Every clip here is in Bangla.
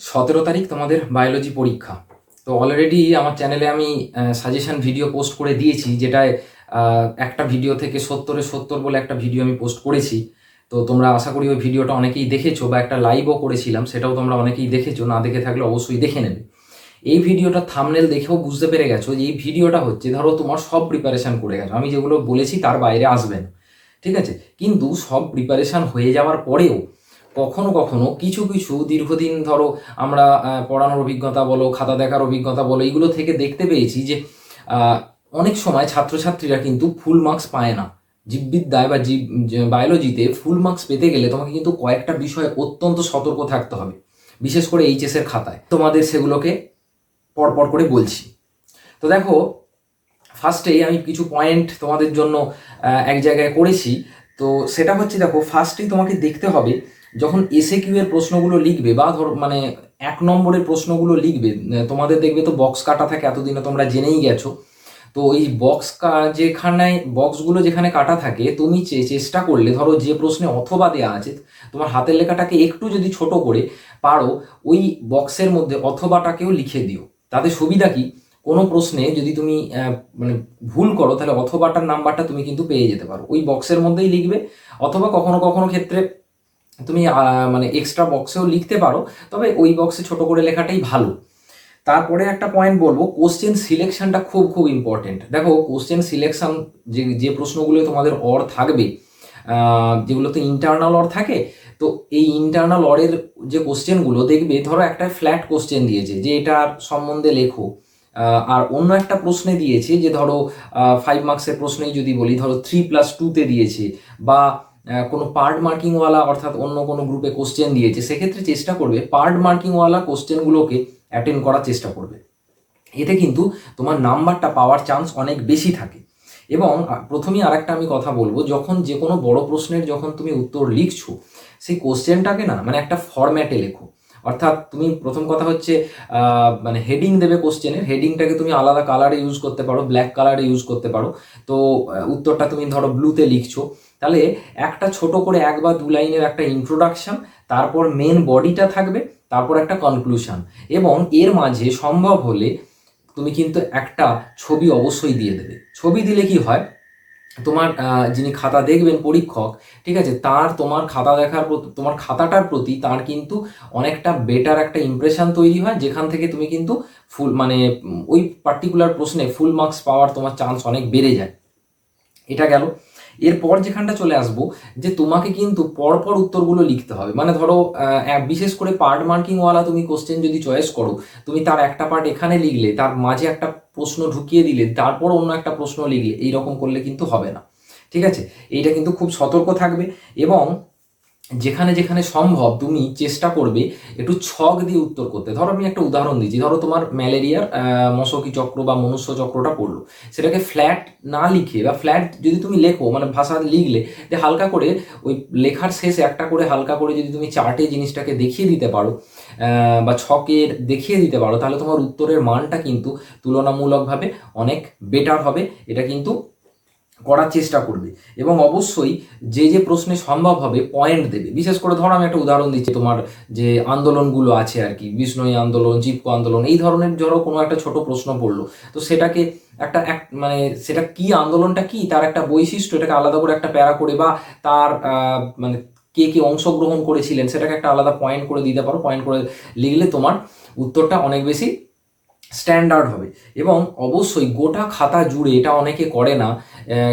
17 তারিখ তোমাদের বায়োলজি পরীক্ষা। তো অলরেডি আমার চ্যানেলে আমি সাজেশন ভিডিও পোস্ট করে দিয়েছি, যেটায় একটা ভিডিও থেকে 70-এ 70 বলে একটা ভিডিও আমি পোস্ট করেছি। তো তোমরা আশা করি ওই ভিডিওটা অনেকেই দেখেছো, বা একটা লাইভও করেছিলাম, সেটাও তোমরা অনেকেই দেখেছো। না দেখে থাকলে অবশ্যই দেখে নেবে। এই ভিডিওটা থাম্বনেল দেখেও বুঝতে পেরে গেছো যে এই ভিডিওটা হচ্ছে, ধরো তোমার সব প্রিপারেশন করে গেছো, আমি যেগুলো বলেছি তার বাইরে আসবে না, ঠিক আছে। কিন্তু সব প্রিপারেশন হয়ে যাওয়ার পরেও কখনো কখনো কিছু কিছু দীর্ঘদিন ধরো আমরা পড়ানোর অভিজ্ঞতা বলো, খাতা দেখার অভিজ্ঞতা বলো, এইগুলো থেকে দেখতে পেয়েছি যে অনেক সময় ছাত্রছাত্রীরা কিন্তু ফুল মার্কস পায় না। জীববিদ্যায় বা বায়োলজিতে ফুল মার্কস পেতে গেলে তোমাকে কিন্তু কয়েকটা বিষয়ে অত্যন্ত সতর্ক থাকতে হবে, বিশেষ করে এইচএস এর খাতায়। তোমাদের সেগুলোকে পরপর করে বলছি। তো দেখো, ফার্স্টেই আমি কিছু পয়েন্ট তোমাদের জন্য এক জায়গায় করেছি। তো সেটা হচ্ছে, দেখো, ফার্স্টেই তোমাকে দেখতে হবে যখন এসএকিউ এর প্রশ্নগুলো লিখবে, বা ধরো মানে 1 নম্বরের প্রশ্নগুলো লিখবে, তোমাদের দেখবে তো বক্স কাটা থাকে, এতদিনে তোমরা জেনেই গেছো। তো এই যেখানে বক্সগুলো যেখানে কাটা থাকে, তুমি চেষ্টা করলে, ধরো যে প্রশ্নে অথবা দেওয়া আছে, তোমার হাতের লেখাটাকে একটু যদি ছোট করে পারো, ওই বক্সের মধ্যে অথবাটাকেও লিখে দিও। তাতে সুবিধা কি, কোনো প্রশ্নে যদি তুমি মানে ভুল করো, তাহলে অথবাটার নাম্বারটা তুমি কিন্তু পেয়ে যেতে পারো। ওই বক্সের মধ্যেই লিখবে, অথবা কখনো কখনো ক্ষেত্রে তুমি মানে এক্সট্রা বক্সেও লিখতে পারো, তবে ওই বক্সে ছোট করে লেখাটাই ভালো। তারপরে একটা পয়েন্ট বলবো, কোশ্চেন সিলেকশনটা খুব খুব ইম্পর্টেন্ট। দেখো, কোশ্চেন সিলেকশন যে যে প্রশ্নগুলো তোমাদের অর থাকবে, যেগুলোতে ইন্টারনাল অর থাকে, তো এই ইন্টারনাল অরের যে কোশ্চেনগুলো দেখবে, ধরো একটা ফ্ল্যাট কোশ্চেন দিয়েছে যে এটার সম্বন্ধে লেখো, আর অন্য একটা প্রশ্নে দিয়েছে যে ধরো 5 মার্কসের প্রশ্নেই যদি বলি, ধরো 3+2-তে দিয়েছে, বা কোনো পার্ট মার্কিংওয়ালা, অর্থাৎ অন্য কোনো গ্রুপে কোশ্চেন দিয়েছে, সেক্ষেত্রে চেষ্টা করবে পার্ট মার্কিংওয়ালা কোশ্চেনগুলোকে অ্যাটেন্ড করার চেষ্টা করবে। এতে কিন্তু তোমার নাম্বারটা পাওয়ার চান্স অনেক বেশি থাকে। এবং প্রথমেই আরেকটা আমি কথা বলবো, যখন যে কোনো বড় প্রশ্নের যখন তুমি উত্তর লিখছো, সেই কোশ্চেনটাকে না মানে একটা ফরম্যাটে লেখো। অর্থাৎ তুমি প্রথম কথা হচ্ছে মানে হেডিং দেবে, কোশ্চেনের হেডিংটাকে তুমি আলাদা কালারে ইউজ করতে পারো, ব্ল্যাক কালারে ইউজ করতে পারো। তো উত্তরটা তুমি ধরো ব্লুতে লিখছো, তাহলে একটা ছোট করে 1 বা 2 লাইনের একটা ইন্ট্রোডাকশন, তারপর মেন বডিটা থাকবে, তারপর একটা কনক্লুশন, এবং এর মাঝে সম্ভব হলে তুমি কিন্তু একটা ছবি অবশ্যই দিয়ে দেবে। ছবি দিলে কি হয়, তোমার যিনি খাতা দেখবেন, পরীক্ষক, ঠিক আছে, তার তোমার খাতা দেখার প্রতি, তোমার খাতাটার প্রতি তার কিন্তু অনেকটা বেটার একটা ইমপ্রেশন তৈরি হয়, যেখান থেকে তুমি কিন্তু ফুল মানে ওই পার্টিকুলার প্রশ্নে ফুল মার্কস পাওয়ার তোমার চান্স অনেক বেড়ে যায়। এটা গেল। এরপর যেখানটা চলে আসবো, যে তোমাকে কিন্তু পরপর উত্তরগুলো লিখতে হবে। মানে ধরো বিশেষ করে পার্ট মার্কিংওয়ালা তুমি কোশ্চেন যদি চয়েস করো, তুমি তার একটা পার্ট এখানে লিখলে, তার মাঝে একটা প্রশ্ন ঢুকিয়ে দিলে, তারপর অন্য একটা প্রশ্ন লিখলে, এইরকম করলে কিন্তু হবে না, ঠিক আছে। এইটা কিন্তু খুব সতর্ক থাকবে। এবং যেখানে যেখানে সম্ভব তুমি চেষ্টা করবে একটু ছক দিয়ে উত্তর করতে। ধরো আমি একটা উদাহরণ দিচ্ছি, ধরো তোমার ম্যালেরিয়ার মশকি চক্র বা মনুষ্য চক্রটা পড়লো, সেটাকে ফ্ল্যাট না লিখে, বা ফ্ল্যাট যদি তুমি লেখো মানে ভাষা লিখলে, যে হালকা করে ওই লেখার শেষে একটা করে হালকা করে যদি তুমি চার্টে জিনিসটাকে দেখিয়ে দিতে পারো, বা ছকের দেখিয়ে দিতে পারো, তাহলে তোমার উত্তরের মানটা কিন্তু তুলনামূলকভাবে অনেক বেটার হবে। এটা কিন্তু করার চেষ্টা করবে। এবং অবশ্যই যে যে প্রশ্নে সম্ভব হবে পয়েন্ট দেবে। বিশেষ করে ধরো আমি একটা উদাহরণ দিচ্ছি, তোমার যে আন্দোলনগুলো আছে আর কি, বিষ্ণুই আন্দোলন, চিপকো আন্দোলন, এই ধরনের ধরো কোনো একটা ছোট প্রশ্ন পড়লো, তো সেটাকে মানে সেটা কি, আন্দোলনটা কি, তার একটা বৈশিষ্ট্য, এটাকে আলাদা করে একটা প্যারা করে, বা তার মানে কে কে অংশগ্রহণ করেছিলেন, সেটাকে একটা আলাদা পয়েন্ট করে দিতে পারো। পয়েন্ট করে লিখলে তোমার উত্তরটা অনেক বেশি স্ট্যান্ডার্ড হবে। এবং অবশ্যই গোটা খাতা জুড়ে, এটা অনেকে করে না,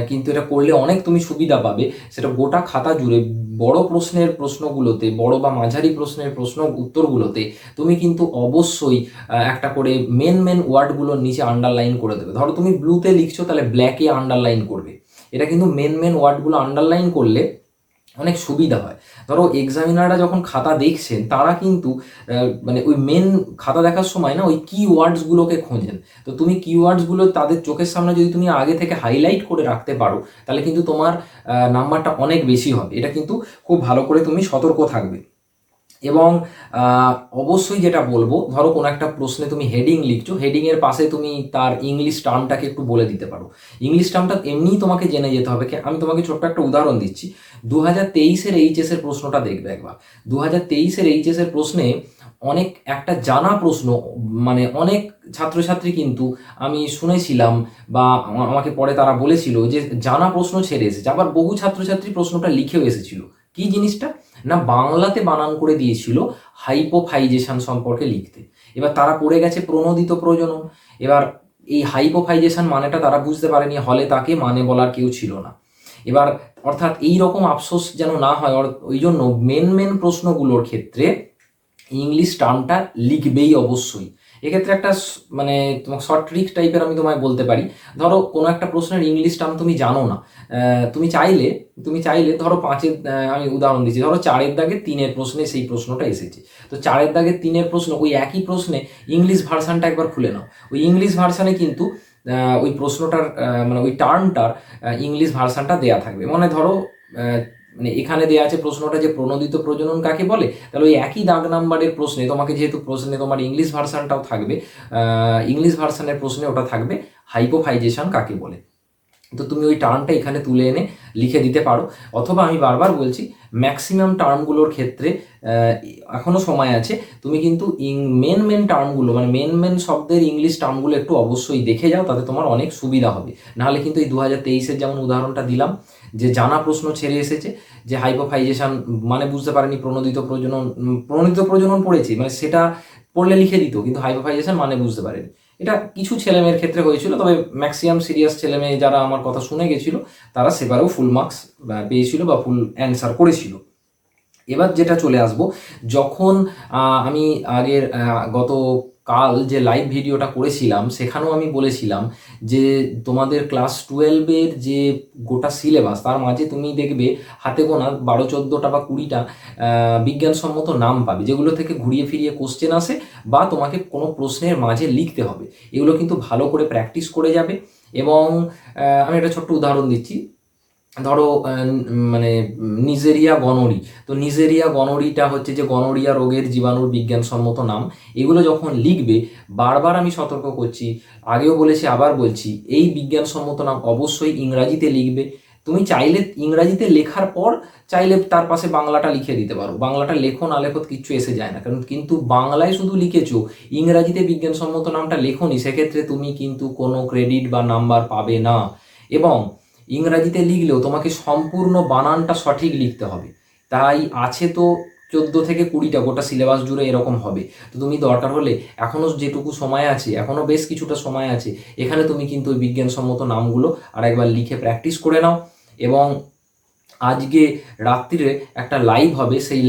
কিন্তু এটা করলে অনেক তুমি সুবিধা পাবে, সেটা গোটা খাতা জুড়ে বড় প্রশ্নের প্রশ্নগুলোতে, বড় বা মাঝারি প্রশ্নের প্রশ্ন উত্তরগুলোতে তুমি কিন্তু অবশ্যই একটা করে মেন মেন ওয়ার্ডগুলোর নিচে আন্ডারলাইন করে দেবে। ধরো তুমি ব্লুতে লিখছো, তাহলে ব্ল্যাকে আন্ডারলাইন করবে। এটা কিন্তু মেন মেন ওয়ার্ডগুলো আন্ডারলাইন করলে অনেক সুবিধা হয়। ধরো এক্সামিনাররা যখন খাতা দেখছেন, তারা কিন্তু মানে ওই মেন খাতা দেখার সময় না ওই কিওয়ার্ডসগুলোকে খোঁজেন। তো তুমি কিওয়ার্ডসগুলো তাদের চোখের সামনে যদি তুমি আগে থেকে হাইলাইট করে রাখতে পারো, তাহলে কিন্তু তোমার নাম্বারটা অনেক বেশি হবে। এটা কিন্তু খুব ভালো করে তুমি সতর্ক থাকবে। এবং অবশ্যই যেটা বলবো, ধরো কোনো একটা প্রশ্নে তুমি হেডিং লিখছো, হেডিংয়ের পাশে তুমি তার ইংলিশ টার্মটাকে একটু বলে দিতে পারো। ইংলিশ টার্মটা এমনিই তোমাকে জেনে যেতে হবে। আমি তোমাকে ছোট্ট একটা উদাহরণ দিচ্ছি। 2023-এর এইচএসের প্রশ্নটা দেখবে একবার। 2023-এর এইচএসের প্রশ্নে অনেক একটা জানা প্রশ্ন, মানে অনেক ছাত্রছাত্রী কিন্তু আমি শুনেছিলাম বা আমাকে পরে তারা বলেছিল যে জানা প্রশ্ন ছেড়ে এসেছে, আবার বহু ছাত্রছাত্রী প্রশ্নটা লিখেও এসেছিল। কি জিনিসটা না, বাংলাতে বানান করে দিয়েছিল হাইপোফাইজেশন সম্পর্কে লিখতে। এবার তারা পড়ে গেছে প্রণোদিত প্রজনন। এবার এই হাইপোফাইজেশন মানেটা তারা বুঝতে পারেনি, হলে তাকে মানে বলার কেউ ছিল না। এবার অর্থাৎ এই রকম আফসোস যেন না হয়, ওই জন্য মেন প্রশ্নগুলোর ক্ষেত্রে ইংলিশ টার্মটা লিখবেই অবশ্যই। এক্ষেত্রে একটা মানে তোমার শর্ট ট্রিক টাইপের আমি তোমায় বলতে পারি। ধরো কোনো একটা প্রশ্নের ইংলিশ টার্ম তুমি জানো না, তুমি চাইলে ধরো পাঁচের, আমি উদাহরণ দিচ্ছি, ধরো 4-এর দাগে 3-এর প্রশ্নে সেই প্রশ্নটা এসেছে, তো 4-এর দাগে 3-এর প্রশ্ন, ওই একই প্রশ্নে ইংলিশ ভার্সানটা একবার খুলে নাও। ওই ইংলিশ ভার্সানে কিন্তু ওই প্রশ্নটার মানে ওই টার্মটার ইংলিশ ভার্সানটা দেয়া থাকবে। মানে ধরো মানে এখানে দেওয়া আছে প্রশ্নটা যে প্রণোদিত প্রজনন কাকে বলে, তাহলে ওই একই দাগ নাম্বারের প্রশ্নে তোমাকে, যেহেতু প্রশ্নে তোমার ইংলিশ ভার্সানটাও থাকবে, ইংলিশ ভার্সানের প্রশ্নে ওটা থাকবে হাইপোফাইজেশন কাকে বলে। তো তুমি ওই টার্মটা এখানে তুলে এনে লিখে দিতে পারো। অথবা আমি বারবার বলছি, ম্যাক্সিমাম টার্মগুলোর ক্ষেত্রে এখনও সময় আছে, তুমি কিন্তু মেন টার্মগুলো, মানে মেন শব্দের ইংলিশ টার্মগুলো একটু অবশ্যই দেখে যাও, তাতে তোমার অনেক সুবিধা হবে। নাহলে কিন্তু এই 2023-এর যেমন উদাহরণটা দিলাম, যে জানা প্রশ্ন ছেড়ে এসেছে, যে হাইপোফাইজেশন মানে বুঝতে পারেনি, প্রণোদিত প্রজনন পড়েছি, মানে সেটা পড়লে লিখে দিত, কিন্তু হাইপোফাইজেশন মানে বুঝতে পারেনি। এটা কিছু ছেলেমেয়ের ক্ষেত্রে হয়েছিল, তবে ম্যাক্সিমাম সিরিয়াস ছেলেমেয়ে যারা আমার কথা শুনে গেছিল, তারা সেবারেও ফুল মার্কস পেয়েছিল বা ফুল অ্যান্সার করেছিল। এবার যেটা চলে আসবো, যখন আমি আগের গতকাল যে লাইভ ভিডিওটা করেছিলাম, সেখানেও আমি বলেছিলাম যে তোমাদের ক্লাস 12-এর যে গোটা সিলেবাস, তার মাঝে তুমি দেখবে হাতে গোনা 12-14টা বা 20টা বিজ্ঞানসম্মত নাম পাবে, যেগুলো থেকে ঘুরিয়ে ফিরিয়ে কোশ্চেন আসে বা তোমাকে কোনো প্রশ্নের মাঝে লিখতে হবে। এগুলো কিন্তু ভালো করে প্র্যাকটিস করে যাবে। এবং আমি একটা ছোট্ট উদাহরণ দিচ্ছি। ধরো মানে নিজেরিয়া গনোরি, তো নিজেরিয়া গনোরিটা হচ্ছে যে গনোরিয়া রোগের জীবাণুর বিজ্ঞানসম্মত নাম। এগুলো যখন লিখবে, বারবার আমি সতর্ক করছি, আগেও বলেছি আবার বলছি, এই বিজ্ঞানসম্মত নাম অবশ্যই ইংরাজিতে লিখবে। তুমি চাইলে ইংরাজিতে লেখার পর চাইলে তার পাশে বাংলাটা লিখে দিতে পারো, বাংলাটা লেখো না লেখো কিচ্ছু এসে যায় না, কারণ কিন্তু বাংলায় শুধু লিখেছো, ইংরাজিতে বিজ্ঞানসম্মত নামটা লেখোনি, সেক্ষেত্রে তুমি কিন্তু কোনো ক্রেডিট বা নাম্বার পাবে না। এবং ইংরাজিতে লিখলেও তোমাকে সম্পূর্ণ বানানটা সঠিক লিখতে হবে। তাই আছে তো 14 থেকে 20টা, গোটা সিলেবাস জুড়ে এরকম হবে। তো তুমি দরকার হলে এখনও যেটুকু সময় আছে, এখনও বেশ কিছুটা সময় আছে, এখানে তুমি কিন্তু ওই বিজ্ঞানসম্মত নামগুলো আর একবার লিখে প্র্যাকটিস করে নাও। এবং আজকে রাত্রিরে একটা লাইভ হবে, সেই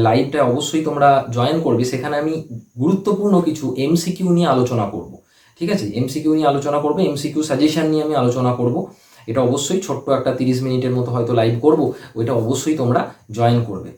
লাইভটা অবশ্যই তোমরা জয়েন করবে। সেখানে আমি গুরুত্বপূর্ণ কিছু এমসিকিউ নিয়ে আলোচনা করব। ঠিক আছে, এমসিকিউ নিয়ে আলোচনা করবো, এমসিকিউ সাজেশন নিয়ে আমি আলোচনা করব। এটা অবশ্যই ছোট্ট একটা 30 মিনিটের মতো হয়তো লাইভ করব, ওইটা অবশ্যই তোমরা জয়েন করবে।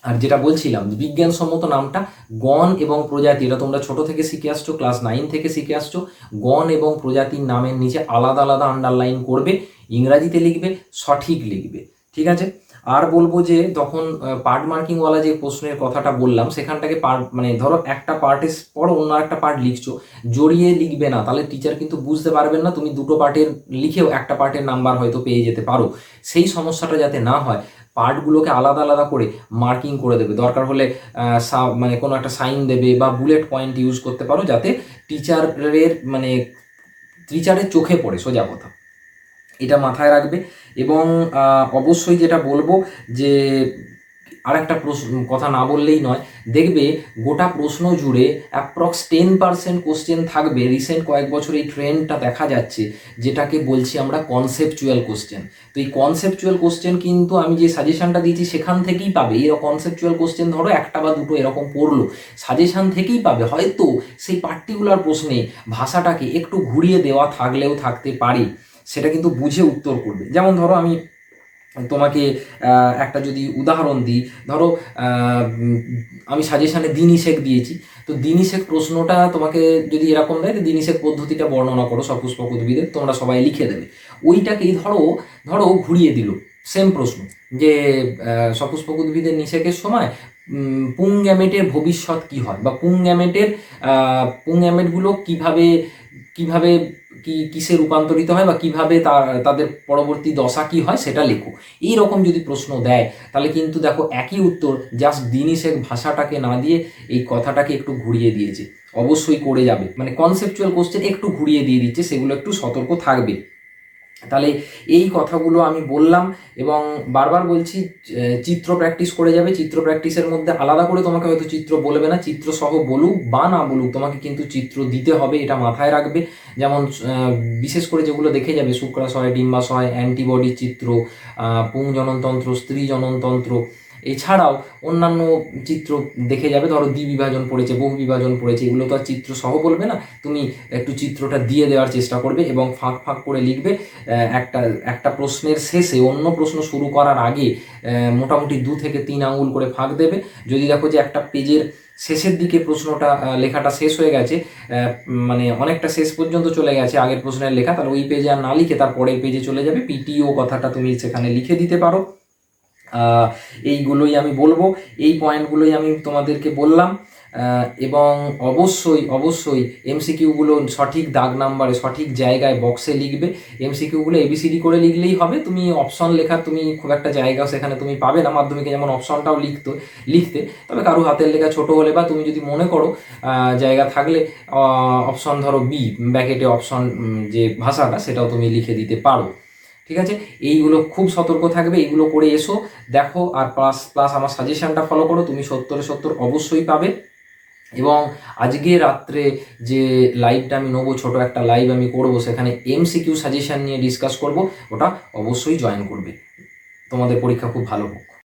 আর যেটা বলছিলাম, বিজ্ঞানসম্মত নামটা গণ এবং প্রজাতি, এটা তোমরা ছোট থেকে শিখে আসছো, ক্লাস 9 থেকে শিখে আসছো। গণ এবং প্রজাতির নামের নিচে আলাদা আলাদা আন্ডারলাইন করবে, ইংরাজিতে লিখবে, সঠিক লিখবে। ঠিক আছে। আর বলবো যে তখন পার্ট মার্কিংওয়ালা যে প্রশ্নের কথাটা বললাম, সেখানটাকে পার্ট, মানে ধরো একটা পার্টের পর অন্য একটা পার্ট লিখছো, জড়িয়ে লিখবে না, তাহলে টিচার কিন্তু বুঝতে পারবেন না। তুমি দুটো পার্টের লিখেও একটা পার্টের নাম্বার হয়তো পেয়ে যেতে পারো। সেই সমস্যাটা যাতে না হয়, পার্টগুলোকে আলাদা আলাদা করে মার্কিং করে দেবে। দরকার হলে মানে কোনো একটা সাইন দেবে বা বুলেট পয়েন্ট ইউজ করতে পারো, যাতে টিচারের চোখে পড়ে, সোজা কথা। এটা মাথায় রাখবে। এবং অবশ্যই যেটা বলবো যে আরেকটা কথা না বললেই নয়, দেখবে গোটা প্রশ্ন জুড়ে অ্যাপ্রক্স 10% কোশ্চেন থাকবে, রিসেন্ট কয়েক বছর এই ট্রেন্ডটা দেখা যাচ্ছে, যেটাকে বলছি আমরা কনসেপচুয়াল কোশ্চেন। তো এই কনসেপচুয়াল কোশ্চেন কিন্তু আমি যে সাজেশনটা দিয়েছি সেখান থেকেই পাবে। এই কনসেপচুয়াল কোশ্চেন ধরো একটা বা দুটো এরকম পড়লো, সাজেশন থেকেই পাবে। হয়তো সেই পার্টিকুলার প্রশ্নে ভাষাটাকে একটু ঘুরিয়ে দেওয়া থাকলেও থাকতে পারে, সেটা কিন্তু বুঝে উত্তর করবে। যেমন ধরো আমি তোমাকে একটা যদি উদাহরণ দিই, ধরো আমি সাজেশানে দিনিশেক দিয়েছি, তো দিনিশেক প্রশ্নটা তোমাকে যদি এরকম দেয়, দিনিশেক পদ্ধতিটা বর্ণনা করো সপুষ্পক উদ্ভিদের, তোমরা সবাই লিখে দেবে। ওইটাকেই ধরো ঘুরিয়ে দিল সেম প্রশ্ন, যে সপুষ্পক উদ্ভিদের নিষেকের সময় পুংগ্যামেটের ভবিষ্যৎ কি হয়, বা পুংগ্যামেটগুলো কিভাবে কিসে রূপান্তরিত হয় বা কিভাবে তাদের পরবর্তী দশা কি হয় সেটা লেখো। এই রকম যদি প্রশ্ন দেয় তাহলে কিন্তু দেখো একই উত্তর, জাস্ট দিনই শেখ ভাষাটাকে না দিয়ে এই কথাটাকে একটু ঘুরিয়ে দিয়েছে, অবশ্যই করে যাবে, মানে কনসেপচুয়াল কোশ্চেন একটু ঘুরিয়ে দিয়ে দিচ্ছে, সেগুলো একটু সতর্ক থাকবে। তাহলে এই কথাগুলো আমি বললাম এবং বারবার বলছি চিত্র প্র্যাকটিস করে যাবে। চিত্র প্র্যাকটিসের মধ্যে আলাদা করে তোমাকে হয়তো চিত্র বলবে না, চিত্র সহ বলুক বা না বলুক তোমাকে কিন্তু চিত্র দিতে হবে, এটা মাথায় রাখবে। যেমন বিশেষ করে যেগুলো দেখে যাবে শুক্রাশয়, ডিম্বাশয়, অ্যান্টিবডি চিত্র, পুংজননতন্ত্র, স্ত্রী জননতন্ত্র, এছাড়াও অন্যান্য চিত্র দেখে যাবে। ধরো দ্বিবিভাজন পড়েছে, বহু বিভাজন পড়েছে, এগুলো তো আর চিত্র সহ বলবে না, তুমি একটু চিত্রটা দিয়ে দেওয়ার চেষ্টা করবে এবং ফাঁক ফাঁক করে লিখবে। একটা একটা প্রশ্নের শেষে অন্য প্রশ্ন শুরু করার আগে মোটামুটি 2 থেকে 3 আঙুল করে ফাঁক দেবে। যদি দেখো যে একটা পেজের শেষের দিকে প্রশ্নটা লেখাটা শেষ হয়ে গেছে, মানে অনেকটা শেষ পর্যন্ত চলে গেছে আগের প্রশ্নের লেখা, তাহলে ওই পেজে আর না লিখে তার পরের পেজে চলে যাবে, পিটিও কথাটা তুমি সেখানে লিখে দিতে পারো। এইগুলোই আমি বলবো, এই পয়েন্টগুলোই আমি তোমাদেরকে বললাম। এবং অবশ্যই অবশ্যই এমসিকিউগুলো সঠিক দাগ নাম্বারে সঠিক জায়গায় বক্সে লিখবে। এমসিকিউগুলো এবিসিডি করে লিখলেই হবে, তুমি অপশন লেখার তুমি খুব একটা জায়গা সেখানে তুমি পাবে না। মাধ্যমিকে যেমন অপশনটাও লিখতে, তবে কারো হাতের লেখা ছোট হলে বা তুমি যদি মনে করো জায়গা থাকলে অপশন ধরো বি ব্র্যাকেটে অপশন যে ভাষাটা সেটাও তুমি লিখে দিতে পারো। ঠিক আছে, এইগুলো খুব সতর্ক থাকবে, এইগুলো করে এসো, দেখো। আর প্লাস আমার সাজেশনটা ফলো করো, তুমি 70-70 অবশ্যই পাবে। এবং আজকে রাত্রে যে লাইভটা আমি নেবো, ছোট একটা লাইভ আমি করব, সেখানে এমসিকিউ সাজেশন নিয়ে ডিসকাস করব, ওটা অবশ্যই জয়েন করবে। তোমাদের পরীক্ষা খুব ভালো হোক।